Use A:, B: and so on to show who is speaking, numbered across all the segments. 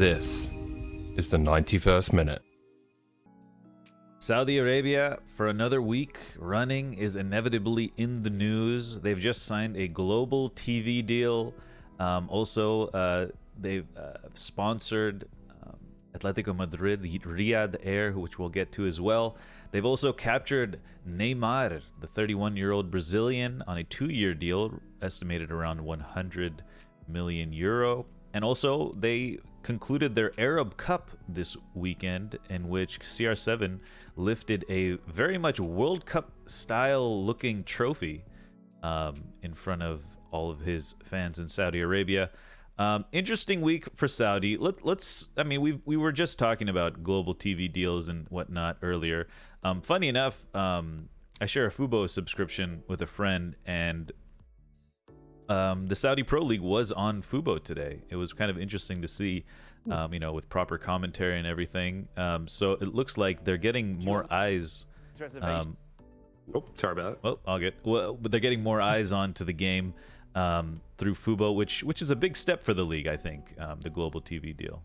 A: This is the 91st minute.
B: Saudi Arabia, for another week running, is inevitably in the news. They've just signed a global TV deal. They've sponsored Atletico Madrid, the Riyadh Air, which we'll get to as well. They've also captured Neymar, the 31-year-old Brazilian, on a 2-year deal, estimated around 100 million euro. And also, they concluded their Arab Cup this weekend, in which CR7 lifted a very much World Cup style looking trophy in front of all of his fans in Saudi Arabia. Interesting week for Saudi. We were just talking about global TV deals and whatnot earlier. Funny enough, I share a Fubo subscription with a friend, and the Saudi Pro League was on Fubo today. It was kind of interesting to see, with proper commentary and everything. So it looks like they're getting more eyes.
A: Sorry about that.
B: But they're getting more eyes onto the game through Fubo, which is a big step for the league, I think. The global TV deal.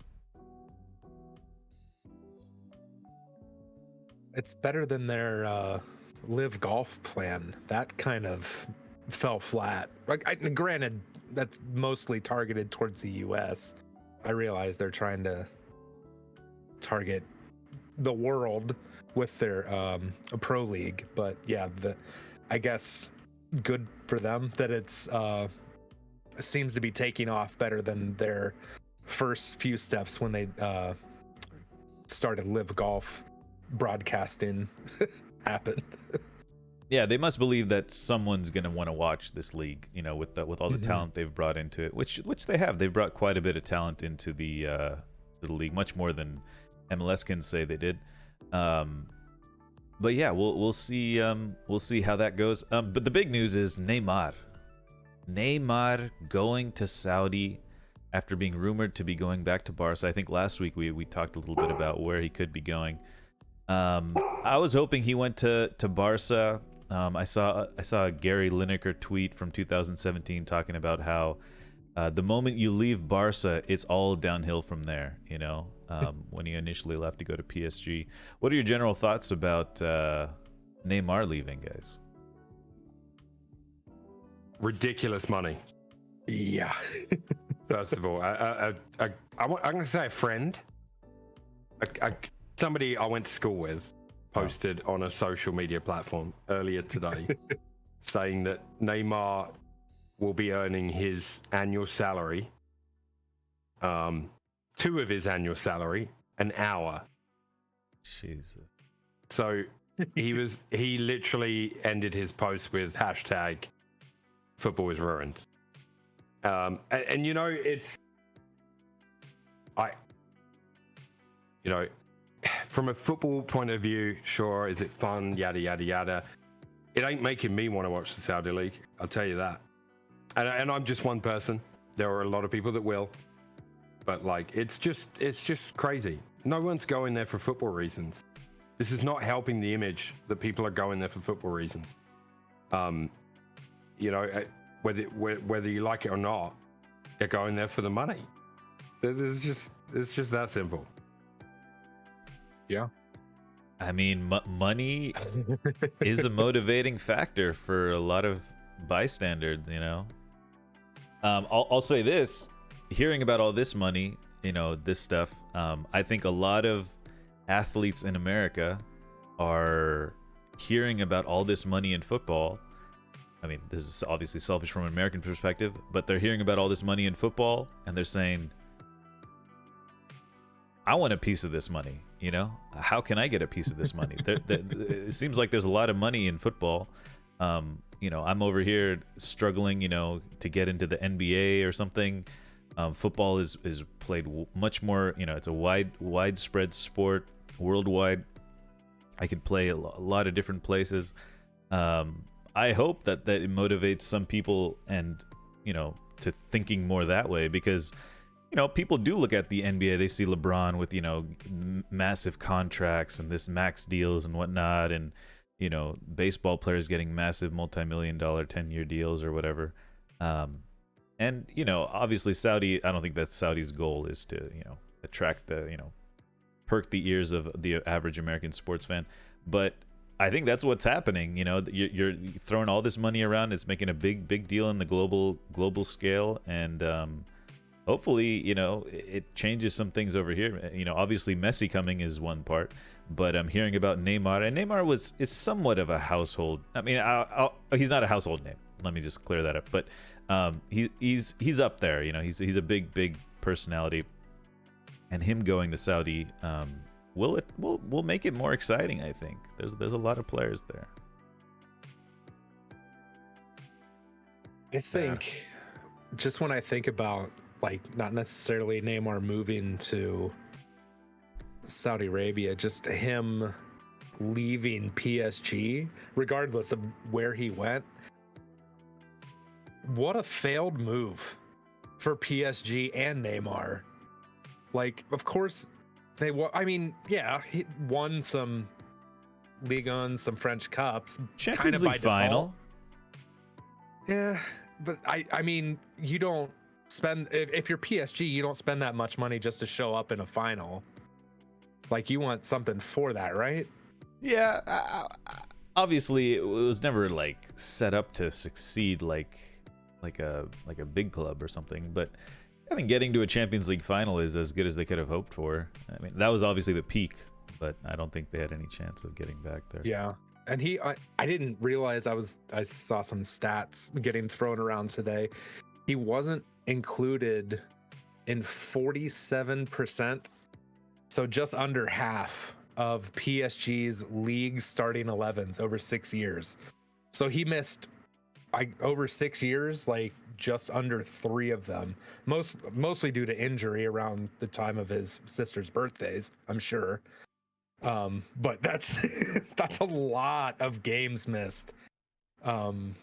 C: It's better than their live golf plan. That kind of fell flat. Granted, that's mostly targeted towards the U.S. I realize they're trying to target the world with their a pro league, but yeah, I guess good for them that it's seems to be taking off better than their first few steps when they started live golf broadcasting happened.
B: Yeah, they must believe that someone's going to want to watch this league, with all the talent they've brought into it, which they have. They've brought quite a bit of talent into the league, much more than MLS can say they did. But yeah, we'll see how that goes. But the big news is Neymar going to Saudi after being rumored to be going back to Barca. I think last week we talked a little bit about where he could be going. I was hoping he went to Barca. I saw a Gary Lineker tweet from 2017 talking about how the moment you leave Barca, it's all downhill from there. When he initially left to go to PSG. What are your general thoughts about Neymar leaving, guys?
A: Ridiculous money.
C: Yeah.
A: First of all, I'm going to say a friend. Somebody I went to school with posted on a social media platform earlier today saying that Neymar will be earning his annual salary, 2 of his annual salary, an hour.
B: Jesus.
A: So he literally ended his post with hashtag football is ruined. From a football point of view, sure, is it fun? Yada, yada, yada. It ain't making me want to watch the Saudi League. I'll tell you that. And I'm just one person. There are a lot of people that will. But it's just crazy. No one's going there for football reasons. This is not helping the image that people are going there for football reasons. Whether you like it or not, they're going there for the money. It's just that simple.
C: Yeah.
B: I mean, money is a motivating factor for a lot of bystanders, I'll say this. Hearing about all this money, this stuff, I think a lot of athletes in America are hearing about all this money in football. I mean, this is obviously selfish from an American perspective, but they're hearing about all this money in football and they're saying, I want a piece of this money. How can I get a piece of this money? It seems like there's a lot of money in football. I'm over here struggling, to get into the NBA or something. Football is played much more, it's a widespread sport worldwide. I could play a lot of different places. I hope that it motivates some people and, to thinking more that way, because people do look at the NBA. They see LeBron with, massive contracts and this max deals and whatnot. And, baseball players getting massive multi-million-dollar 10-year deals or whatever. And, obviously Saudi, I don't think that's Saudi's goal is to, attract perk the ears of the average American sports fan. But I think that's what's happening. You're throwing all this money around. It's making a big deal in the global scale, and hopefully, it changes some things over here. Obviously Messi coming is one part, but I'm hearing about Neymar, and Neymar is somewhat of a household. I mean, he's not a household name. Let me just clear that up. But he's up there. He's a big personality, and him going to Saudi will make it more exciting. I think there's a lot of players there.
C: I think just when I think about, like, not necessarily Neymar moving to Saudi Arabia, just him leaving PSG, regardless of where he went, what a failed move for PSG and Neymar. Like, of course, he won some Ligue 1, some French Cups,
B: Champions League final.
C: Yeah, but I mean, you don't spend, if you're PSG, you don't spend that much money just to show up in a final. Like, you want something for that, right?
B: Yeah, obviously it was never like set up to succeed like a big club or something, but I think getting to a Champions League final is as good as they could have hoped for. I mean, that was obviously the peak, but I don't think they had any chance of getting back there.
C: Yeah. And I didn't realize, I saw some stats getting thrown around today. He wasn't included in 47%, so just under half of PSG's league starting 11s over 6 years. So he missed, over 6 years, like just under 3 of them, mostly due to injury around the time of his sister's birthdays, I'm sure. But that's that's a lot of games missed. And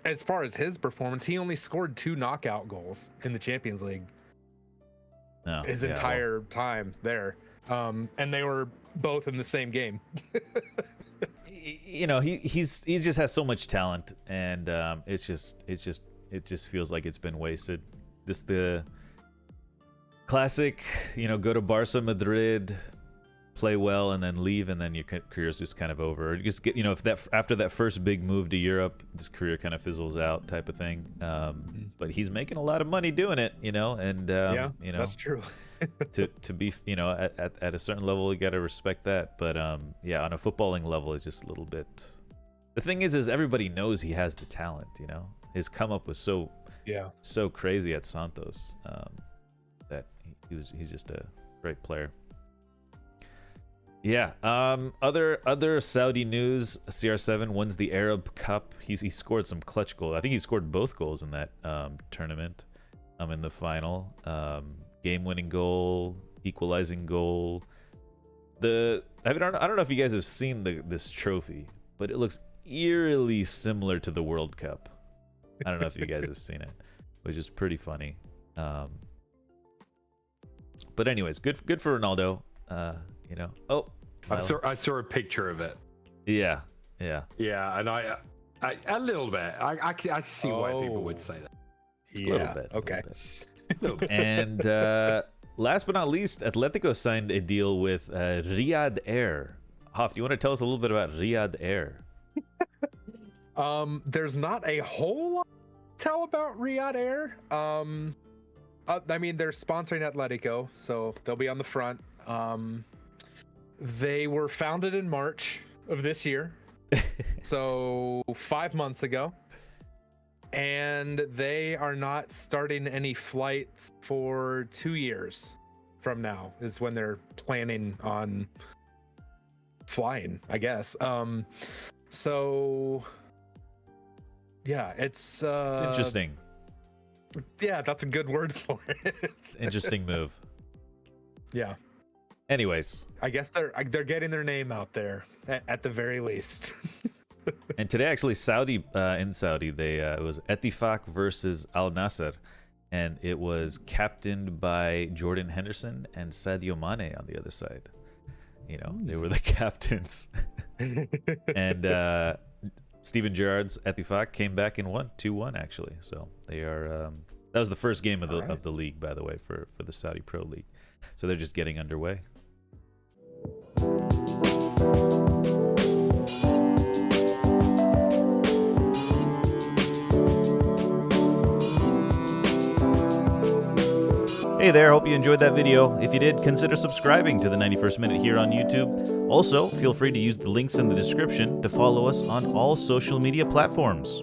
C: as far as his performance, he only scored 2 knockout goals in the Champions League his entire time there. And they were both in the same game.
B: He just has so much talent, and it just feels like it's been wasted. The classic, go to Barca, Madrid, play well, and then leave, and then your career's just kind of over. Or you just get, after that first big move to Europe, this career kind of fizzles out, type of thing. But he's making a lot of money doing it, and
C: that's true.
B: to be, at a certain level, you got to respect that. But on a footballing level, it's just a little bit. The thing is everybody knows he has the talent. His come up was so crazy at Santos that he's just a great player. Yeah. Other Saudi news. CR7 wins the Arab Cup. He scored some clutch goals. I think he scored both goals in that tournament. In the final, game-winning goal, equalizing goal. I don't know if you guys have seen this trophy, but it looks eerily similar to the World Cup. I don't know if you guys have seen it, which is pretty funny. But anyways, good for Ronaldo.
A: I saw a picture of it.
B: Yeah,
A: and I a little bit. I see why people would say that.
C: Yeah.
B: A little bit.
C: Okay.
B: And last but not least, Atletico signed a deal with Riyadh Air. Hoff, do you want to tell us a little bit about Riyadh Air?
C: There's not a whole lot to tell about Riyadh Air. I mean, they're sponsoring Atletico, so they'll be on the front. They were founded in March of this year, so 5 months ago, and they are not starting any flights for 2 years from now is when they're planning on flying, I guess. So yeah, it's
B: interesting.
C: Yeah, that's a good word for it.
B: Interesting move.
C: Yeah.
B: Anyways,
C: I guess they're getting their name out there at the very least.
B: And today, actually, in Saudi, it was Ettifaq versus Al Nassr, and it was captained by Jordan Henderson and Sadio Mane on the other side. They were the captains. And Steven Gerrard's Ettifaq came back and won 2-1 actually. So they are That was the first game of the
C: All right.
B: league, by the way, for the Saudi Pro League. So they're just getting underway. Hey there, hope you enjoyed that video. If you did, consider subscribing to the 91st Minute here on YouTube. Also, feel free to use the links in the description to follow us on all social media platforms.